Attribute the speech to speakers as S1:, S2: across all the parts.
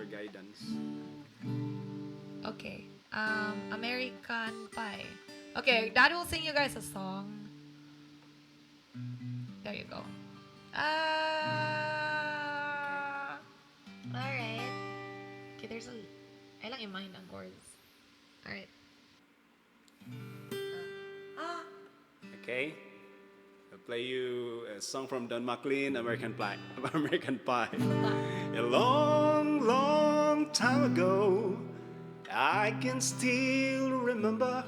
S1: for guidance.
S2: Okay. American Pie. Okay, Dad will sing you guys a song. There you go. Ah. Alright. Okay, there's a... I lang i-mind ang chords. Alright. Ah.
S1: Okay. I'll play you a song from Don McLean, American Pie. American Pie. A long, long time ago, I can still remember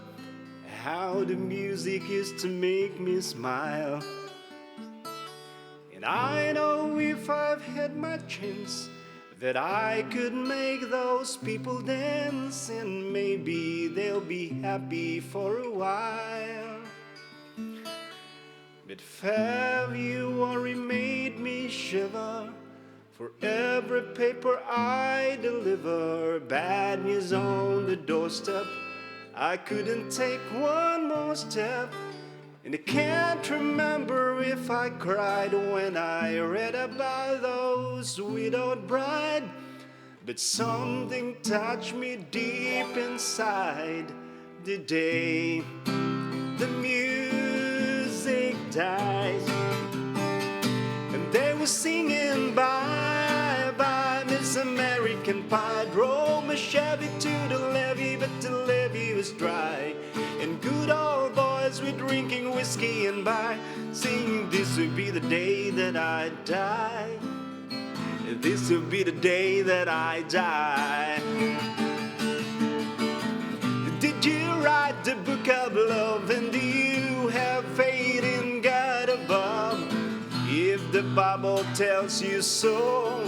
S1: how the music used to make me smile. And I know if I've had my chance that I could make those people dance, and maybe they'll be happy for a while. But February made me shiver. For every paper I deliver, bad news on the doorstep. I couldn't take one more step. And I can't remember if I cried when I read about those widowed bride. But something touched me deep inside the day the music dies. And they were singing bye bye, Miss American Pie. Drove my Chevy to the levee, but the levee was dry. And good old boys were drinking whiskey and bar, singing this would be the day that I die. This will be the day that I die. Did you write the book of love, and do you have faith in God above? If the Bible tells you so.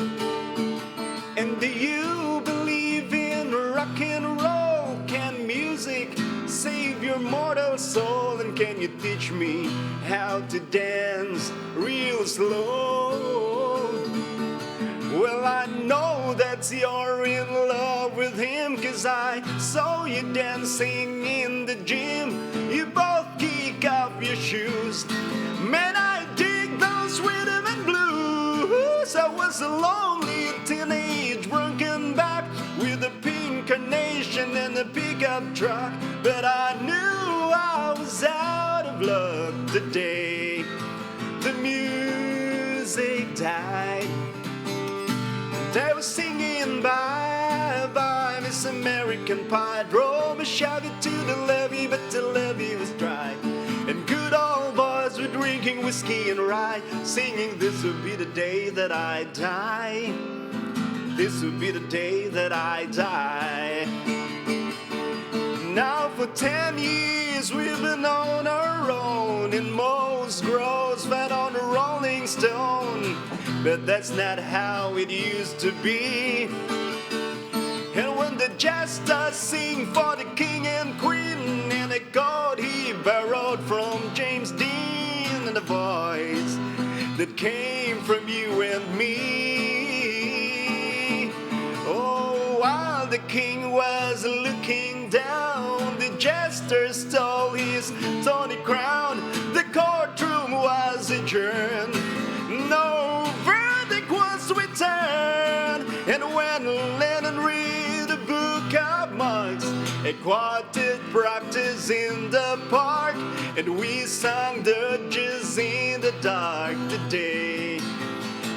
S1: And do you believe in rock and roll? Can music save your mortal soul? And can you teach me how to dance real slow? Well, I know that you're in love with him, 'cause I saw you dancing in the gym. You both kick off your shoes. Man, I dig those rhythm and blues. I was a lonely teenage broken back with a pink carnation and a pickup truck. But I knew I was out of luck the day the music died. They were singing bye bye, Miss American Pie. Drove a Chevy to the levee, but the levee was dry. And good old boys were drinking whiskey and rye, singing this will be the day that I die. This will be the day that I die. Now for 10 years we've been on our own, and most grows fat on a rolling stone. But that's not how it used to be. And when the jesters sing for the king and queen, and the chord he borrowed from James Dean, and the voice that came from you and me. Oh, while the king was looking down, the jester stole his thorny crown. The courtroom was adjourned. No verdict was returned. And when Lennon read the book of monks, a quartet practice in the park, and we sang dirges in the dark the day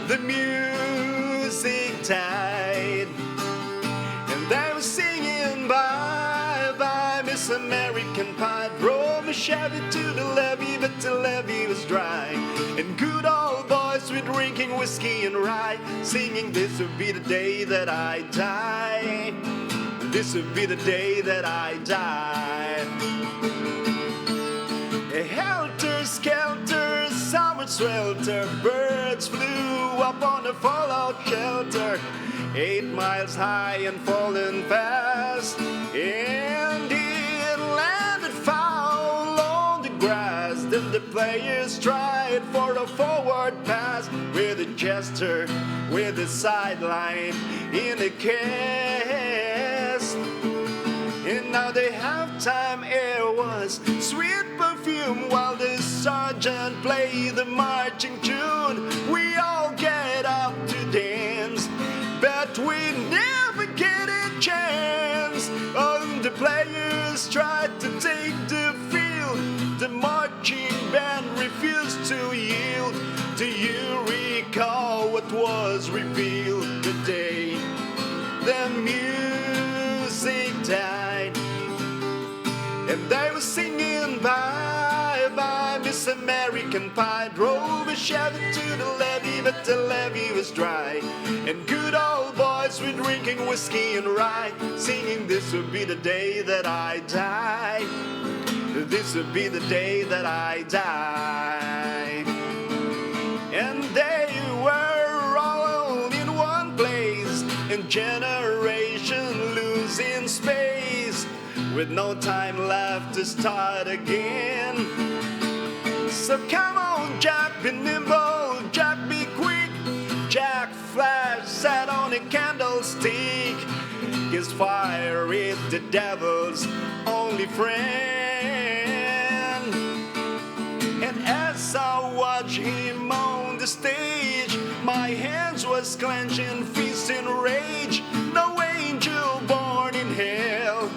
S1: the music died. And they were singing bye bye, Miss American Pie. Drove a Chevy to the levee, but the levee was dry. And good old boys were drinking whiskey and rye, singing this will be the day that I die. This will be the day that I die. A helter-skelter, summer swelter, birds flew up on the fallout shelter, 8 miles high and falling fast, and it landed foul on the grass. Then the players tried for a forward pass, with a jester with the sideline in a cast. And now the halftime air was sweet perfume, while the sergeant played the marching tune. We all get up to dance, but we never tried to take the field. The marching band refused to yield. Do you recall what was revealed the day the music died? And they were singing bye bye, Miss American Pie. Drove a Chevy to the levee, but the levee was dry. And good old boys were drinking whiskey and rye, singing this would be the day that I die. This would be the day that I die. And they were all in one place, in generation losing space, with no time left to start again. So come on, Jack, be nimble, Jack, be quick. Jack Flash sat on a candlestick. His fire is the devil's only friend. And as I watched him on the stage, my hands was clenching, fist in rage. No angel born in hell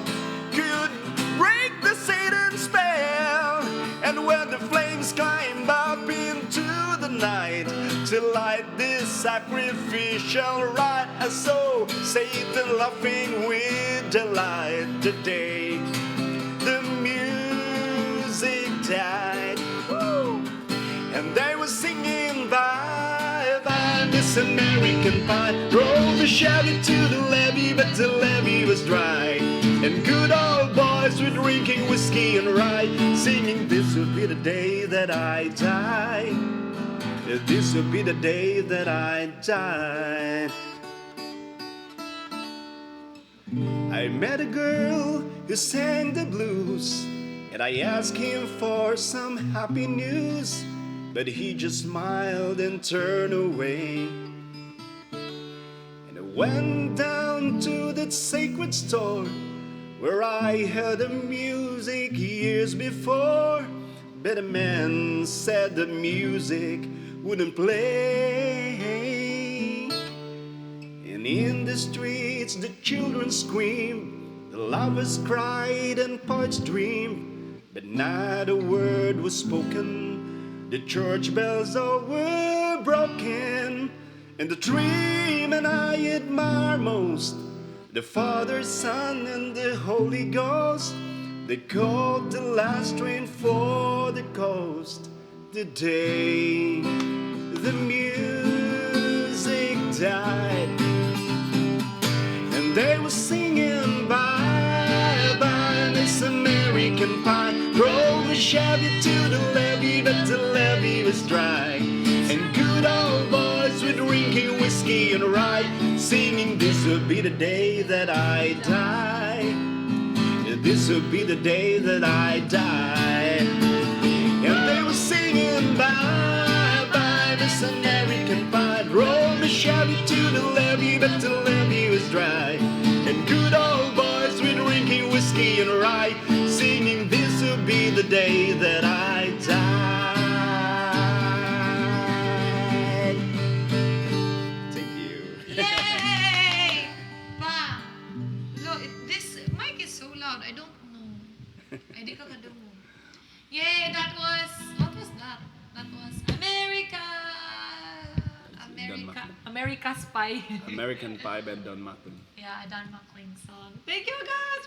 S1: could break the Satan spell. And when the flames climb up into the night to light this sacrificial rite, I saw Satan laughing with delight the day the music died. Woo! And they were singing bye bye, Miss American Pie. Drove the Chevy to the levee, but the levee was dry. And good old boys were drinking whiskey and rye, singing this will be the day that I die. This will be the day that I die. I met a girl who sang the blues, and I asked him for some happy news, but he just smiled and turned away. And I went down to that sacred store where I heard the music years before, but the man said the music wouldn't play. And in the streets the children screamed, the lovers cried and poets dreamed, but not a word was spoken. The church bells all were broken. And the three men I admire most, the Father, Son, and the Holy Ghost, they called the last train for the coast the day the music died. And they were singing bye bye, Miss American Pie. Drove a Chevy to the levee, but the levee was dry. And good old boys were drinking whiskey and rye, singing this will be the day that I die. This will be the day that I die. And they were singing bye bye, Miss American Pie. Drove a Chevy to the levee, but the levee was dry. And good old boys were drinking whiskey and rye, singing this will be the day that I die. Thank you.
S2: Yay! Bam! Look, this mic is so loud. I don't know. I di ka kadungo. Yay! That was... What was that? That was America's Pie.
S1: American Pie by Don McLean.
S2: Yeah, Dan McLean song. Thank you guys